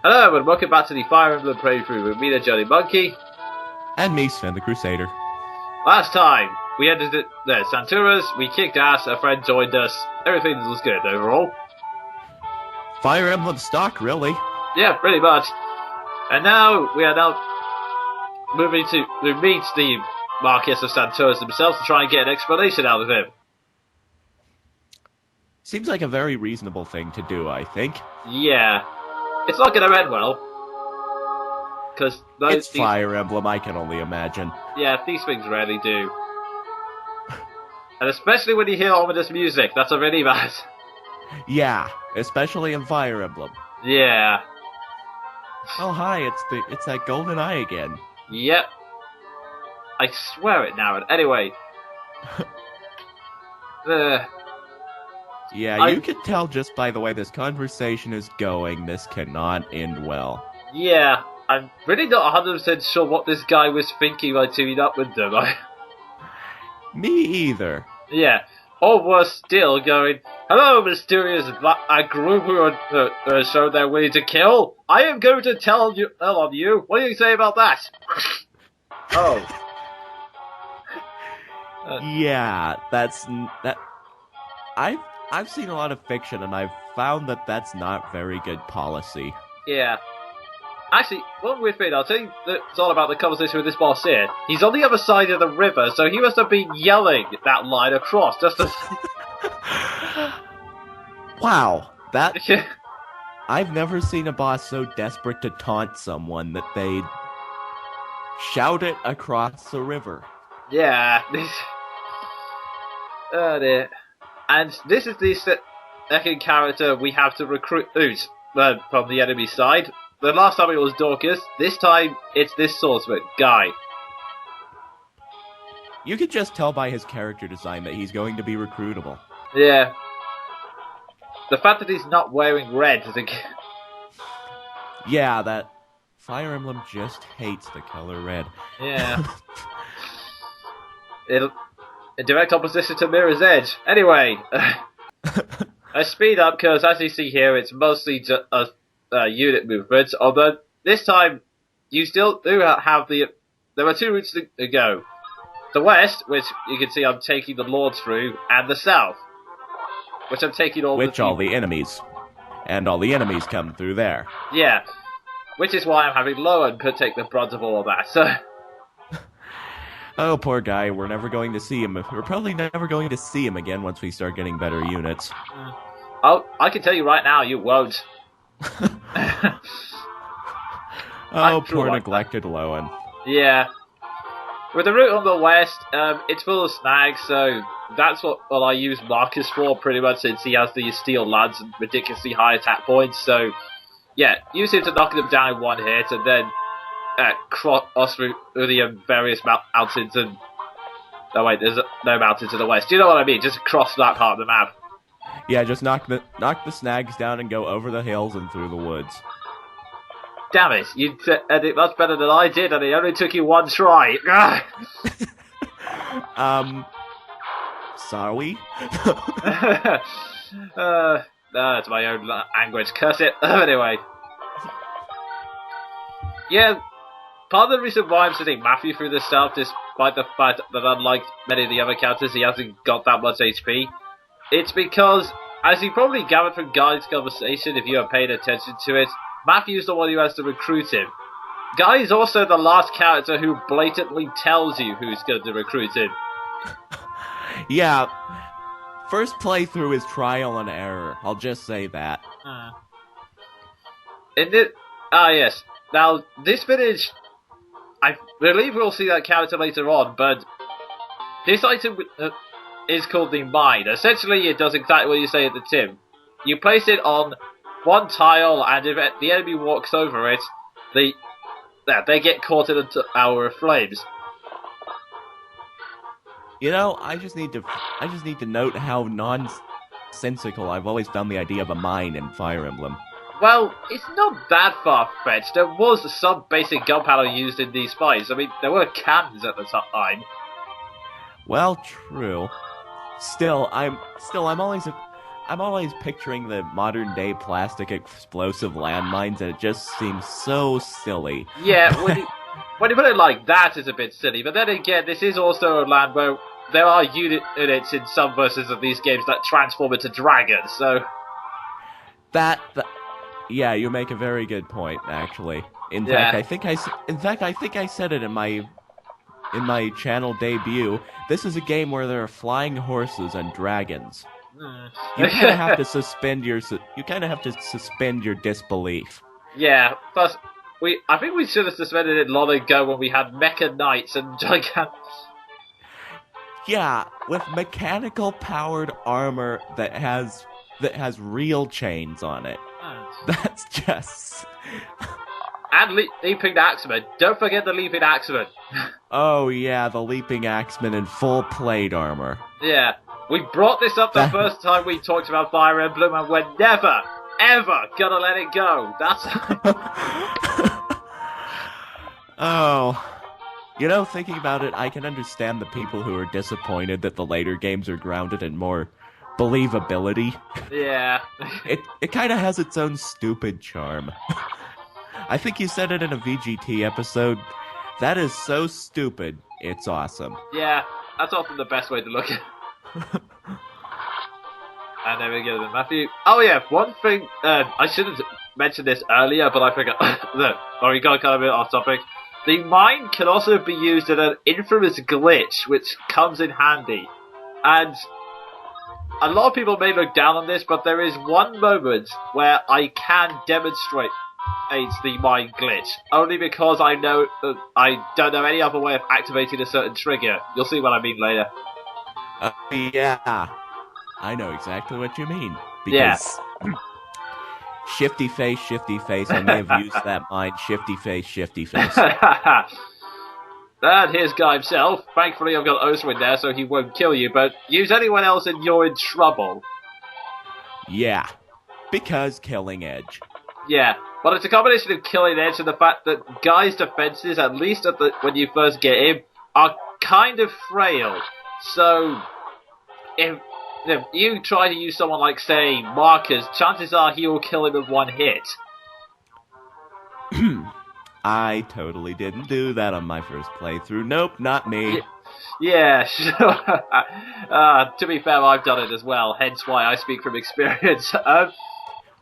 Hello and welcome back to the Fire Emblem playthrough with me, the Jonin Monkey. And me, Sven, the Crusader. Last time, we entered the Santuras, we kicked ass, a friend joined us, everything was good overall. Fire Emblem stock, really? Yeah, pretty much. And now, we are now moving to meet the Marquess of Santuras themselves to try and get an explanation out of him. Seems like a very reasonable thing to do, I think. Yeah. It's not going to end well. Because It's Fire Emblem, I can only imagine. Yeah, these things rarely do. And especially when you hear ominous music, that's already bad. Yeah, especially in Fire Emblem. Yeah. Oh hi, it's that golden eye again. Yep. I swear it now. Anyway. Yeah, you can tell just by the way this conversation is going, this cannot end well. Yeah, I'm really not 100% sure what this guy was thinking by teaming up with them. Me either. Yeah. Or worse still, going, "Hello, mysterious group who show they're willing to kill. I am going to tell on you. What do you say about that?" Oh. Yeah, that. I've seen a lot of fiction, and I've found that that's not very good policy. Yeah. Actually, one weird thing, I'll tell you it's all about the conversation with this boss here. He's on the other side of the river, so he must have been yelling that line across, just to... Wow, that... I've never seen a boss so desperate to taunt someone that they'd shout it across the river. Yeah, this... Oh dear. And this is the second character we have to recruit from the enemy side. The last time it was Dorcas, this time it's this swordsman, Guy. You can just tell by his character design that he's going to be recruitable. Yeah. The fact that he's not wearing red is Yeah, that Fire Emblem just hates the color red. Yeah. In direct opposition to Mirror's Edge. Anyway, I speed up because, as you see here, it's mostly just unit movements. Although this time, you still do have there are two routes to go: the west, which you can see I'm taking the Lords through, and the south, which I'm taking all the enemies, and all the enemies come through there. Yeah, which is why I'm having Lowen could take the brunt of all of that. So. Oh, poor guy, we're never going to see him. We're probably never going to see him again once we start getting better units. Oh, I can tell you right now, you won't. Oh, poor neglected Lowen. Yeah. With the route on the west, it's full of snags, so that's what I use Marcus for, pretty much, since he has these steel lads and ridiculously high attack points, so... Yeah, use him to knock them down in one hit, and then... cross through the various mountains and... Oh wait, there's no mountains to the west. Do you know what I mean? Just cross that part of the map. Yeah, just knock the snags down and go over the hills and through the woods. Damn it, you did it much better than I did, and it only took you one try. Sorry? It's my own language, curse it. Anyway. Yeah, part of the reason why I'm sending Matthew through this stuff, despite the fact that unlike many of the other characters, he hasn't got that much HP, it's because, as you probably gathered from Guy's conversation if you are paying attention to it, Matthew's the one who has to recruit him. Guy is also the last character who blatantly tells you who's going to recruit him. Yeah, first playthrough is trial and error, I'll just say that. Yes. Now, this village, I believe we'll see that character later on, but this item is called the Mine. Essentially, it does exactly what you say at the tin. You place it on one tile, and if the enemy walks over it, they get caught in a tower of flames. You know, I just need to note how nonsensical I've always found the idea of a mine in Fire Emblem. Well, it's not that far-fetched. There was some basic gunpowder used in these fights. I mean, there were cannons at the time. Well, true. Still, I'm always I'm always picturing the modern day plastic explosive landmines, and it just seems so silly. Yeah, when you put it like that, it's a bit silly. But then again, this is also a land where there are units in some versions of these games that transform into dragons. So yeah, you make a very good point. Actually, in fact, I think I said it in my channel debut. This is a game where there are flying horses and dragons. You kind of have to suspend your disbelief. Yeah, plus I think we should have suspended it long ago when we had mecha knights and gigantic. Yeah, with mechanical powered armor that has real chains on it. That's just. And leaping axemen. Don't forget the leaping axemen. Oh yeah, the leaping axemen in full plate armor. Yeah. We brought this up the first time we talked about Fire Emblem, and we're never, ever gonna let it go. That's... Oh. Thinking about it, I can understand the people who are disappointed that the later games are grounded in more believability. Yeah. It kind of has its own stupid charm. I think you said it in a VGT episode. That is so stupid, it's awesome. Yeah, that's often the best way to look at it. And there we go then, Matthew. Oh yeah, one thing, I should have mentioned this earlier, but I forgot. We got kind of a bit off topic. The mine can also be used in an infamous glitch, which comes in handy. And a lot of people may look down on this, but there is one moment where I can demonstrate the mine glitch, only because I don't know any other way of activating a certain trigger. You'll see what I mean later. Yeah, I know exactly what you mean. Because shifty face, I may have used that mine, shifty face. And here's Guy himself. Thankfully I've got Oswin there so he won't kill you, but use anyone else and you're in trouble. Yeah, because killing Edge. Yeah, but it's a combination of killing Edge and the fact that Guy's defenses, at least when you first get him, are kind of frail. So, if you try to use someone like, say, Marcus, chances are he will kill him with one hit. I totally didn't do that on my first playthrough. Nope, not me. Yeah, sure. To be fair, I've done it as well, hence why I speak from experience.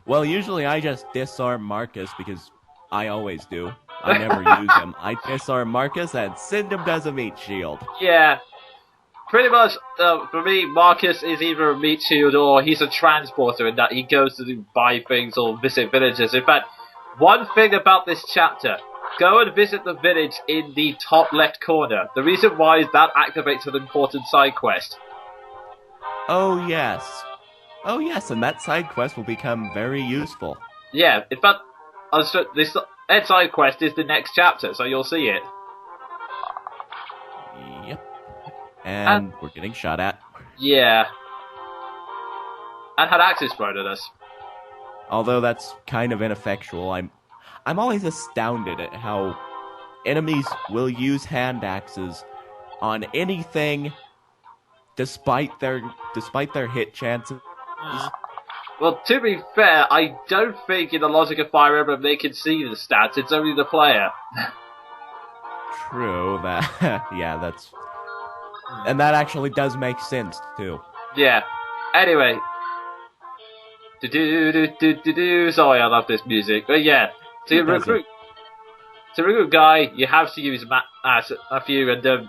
Well, usually I just disarm Marcus because I always do. I never use him. I disarm Marcus and send him as a meat shield. Yeah. Pretty much, for me, Marcus is either a meat shield or he's a transporter in that he goes to buy things or visit villages. In fact, one thing about this chapter, go and visit the village in the top left corner. The reason why is that activates an important side quest. Oh yes, and that side quest will become very useful. Yeah, in fact, this side quest is the next chapter, so you'll see it. Yep. And we're getting shot at. Yeah. And had axes thrown at us. Although that's kind of ineffectual, I'm always astounded at how enemies will use hand axes on anything despite their hit chances. Well, to be fair, I don't think in the logic of Fire Emblem they can see the stats, it's only the player. True, yeah, that's... And that actually does make sense, too. Yeah. Anyway. Sorry, I love this music. But yeah, to recruit Guy, you have to use Matthew, and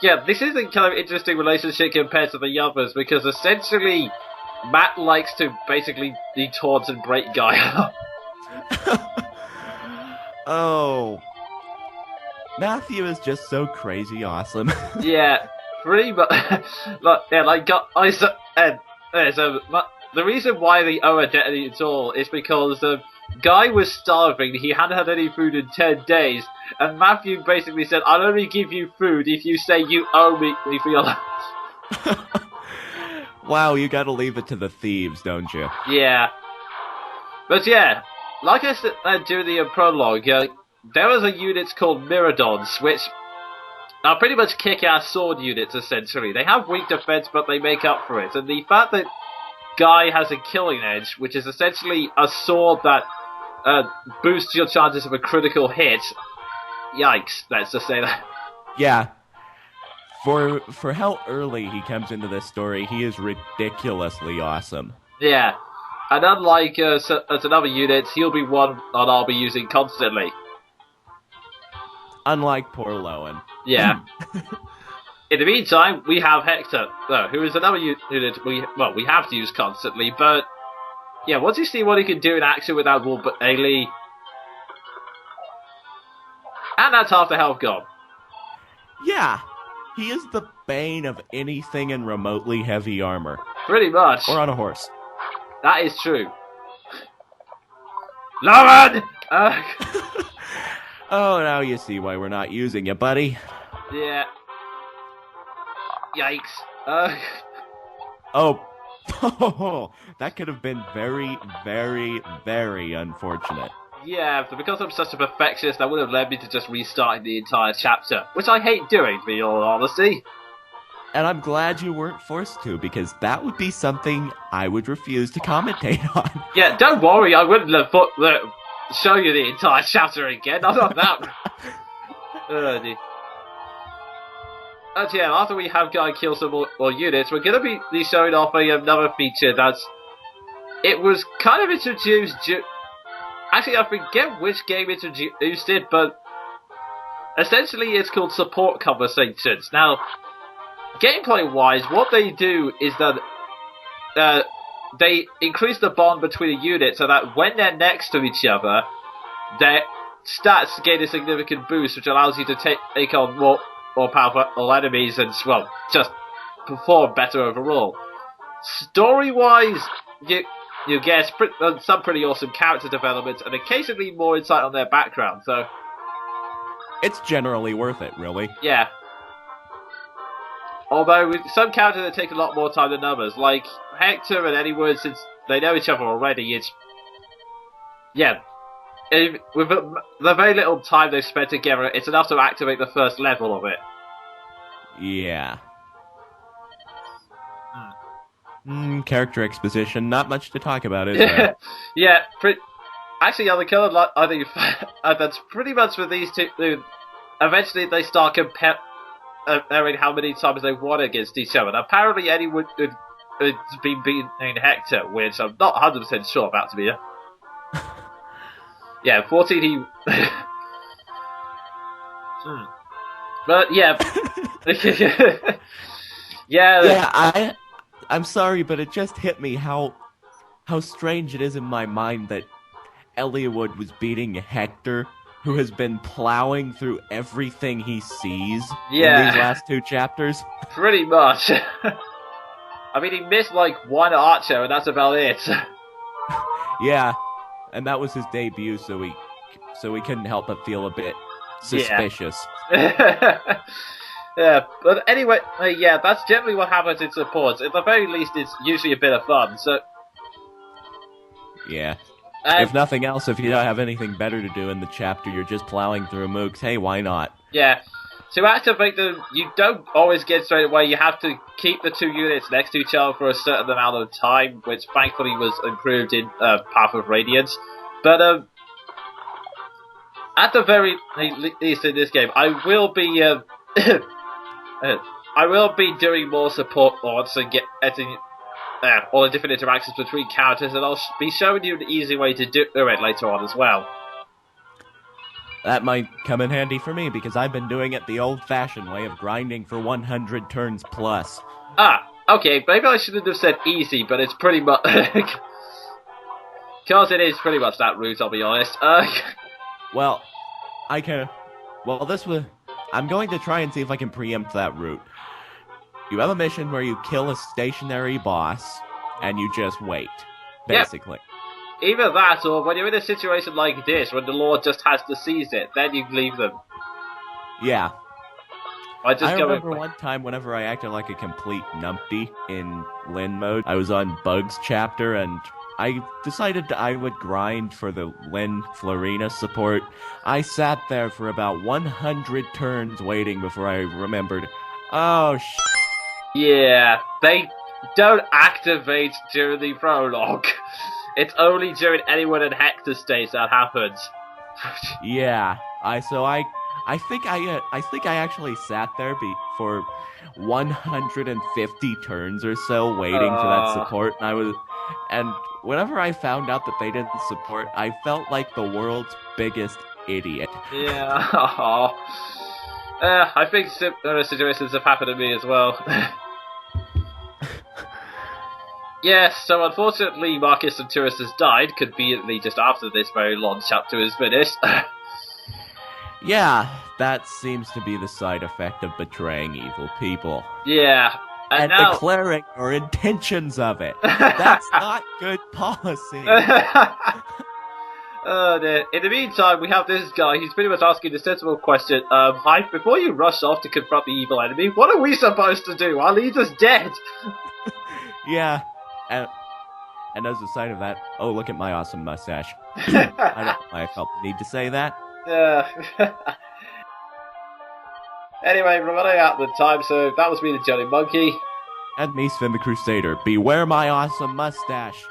yeah, this is a kind of interesting relationship compared to the others, because essentially Matt likes to basically taunt and break Guy up. Oh. Matthew is just so crazy awesome. Yeah, pretty much. The reason why the Oa detonated at all is because Guy was starving, he hadn't had any food in 10 days, and Matthew basically said, I'll only give you food if you say you owe me for your life. Wow, you gotta leave it to the thieves, don't you? Yeah. But yeah, like I said during the prologue, there was a unit called Miradons, which are pretty much kick-ass sword units, essentially. They have weak defense, but they make up for it. And the fact that Guy has a killing edge, which is essentially a sword that boosts your chances of a critical hit. Yikes, let's just say that. Yeah. For how early he comes into this story, he is ridiculously awesome. Yeah. And unlike as another unit, he'll be one that I'll be using constantly. Unlike poor Lowen. Yeah. In the meantime, we have Hector, who is another unit we have to use constantly, but yeah, once you see what he can do in action without Wolf Ailey, and that's half the health gone. Yeah, he is the bane of anything in remotely heavy armor. Pretty much. Or on a horse. That is true. Lauren! Oh, now you see why we're not using you, buddy. Yeah. Yikes. Oh, that could have been very, very, very unfortunate. Yeah, but because I'm such a perfectionist, that would have led me to just restarting the entire chapter, which I hate doing, to be all honesty. And I'm glad you weren't forced to, because that would be something I would refuse to commentate on. Yeah, don't worry, I wouldn't have show you the entire chapter again, not on that. And yeah, after we have Guy kill some more units, we're going to be showing off another feature it was kind of introduced. Actually, I forget which game introduced it, but essentially it's called support conversations. Now, gameplay-wise, what they do is that they increase the bond between a unit so that when they're next to each other, their stats gain a significant boost, which allows you to take on more powerful enemies and, well, just perform better overall. Story-wise, you get some pretty awesome character development and occasionally more insight on their background, so... It's generally worth it, really. Yeah. Although, with some characters that take a lot more time than others, like Hector and Edward, since they know each other already, it's... Yeah. With the very little time they've spent together, it's enough to activate the first level of it. Yeah. Character exposition, not much to talk about, is there? Yeah, actually, on the colored line, I think that's pretty much with these two. Eventually, they start comparing how many times they won against each other. And apparently, anyone has been beating Hector, which I'm not 100% sure about, to be honest. Yeah, 14 he... But, yeah. Yeah, I'm sorry, but it just hit me how strange it is in my mind that Eliud was beating Hector, who has been plowing through everything he sees in these last two chapters. Pretty much. I mean, he missed, like, one archer, and that's about it. Yeah. And that was his debut, so we couldn't help but feel a bit suspicious. Yeah, but anyway, yeah, that's generally what happens in supports. At the very least, it's usually a bit of fun, so... Yeah. If nothing else, if you don't have anything better to do in the chapter, you're just plowing through mooks, hey, why not? Yeah. To activate them, you don't always get straight away. You have to keep the two units next to each other for a certain amount of time, which thankfully was improved in Path of Radiance. But at the very least in this game, I will be doing more support mods and getting all the different interactions between characters, and I'll be showing you an easy way to do it later on as well. That might come in handy for me, because I've been doing it the old-fashioned way of grinding for 100 turns plus. Ah, okay, maybe I shouldn't have said easy, but it's pretty much... Because it is pretty much that route, I'll be honest. Well, I'm going to try and see if I can preempt that route. You have a mission where you kill a stationary boss, and you just wait, basically. Yep. Either that, or when you're in a situation like this, when the Lord just has to seize it, then you leave them. Yeah. I remember one time whenever I acted like a complete numpty in Lin mode, I was on Bugs chapter, and I decided I would grind for the Lin Florina support. I sat there for about 100 turns waiting before I remembered, oh, Yeah, don't activate during the prologue. It's only during anyone in Hector state that happens. Yeah, I think I actually sat there for 150 turns or so waiting for that support, and whenever I found out that they didn't support, I felt like the world's biggest idiot. Yeah, I think similar situations have happened to me as well. Yes, so unfortunately Marcus Centurus has died conveniently just after this very long chapter is finished. Yeah, that seems to be the side effect of betraying evil people. Yeah. And now... declaring your intentions of it. That's not good policy. Oh dear. In the meantime, we have this guy. He's pretty much asking the sensible question. Hype, before you rush off to confront the evil enemy, what are we supposed to do? Our leader's dead. Yeah. And as a side of that, oh, look at my awesome mustache. I don't know why I felt the need to say that. Yeah. Anyway, we're running out of the time, so that was me, the Jonin Monkey. And me, Sven the Crusader. Beware my awesome mustache.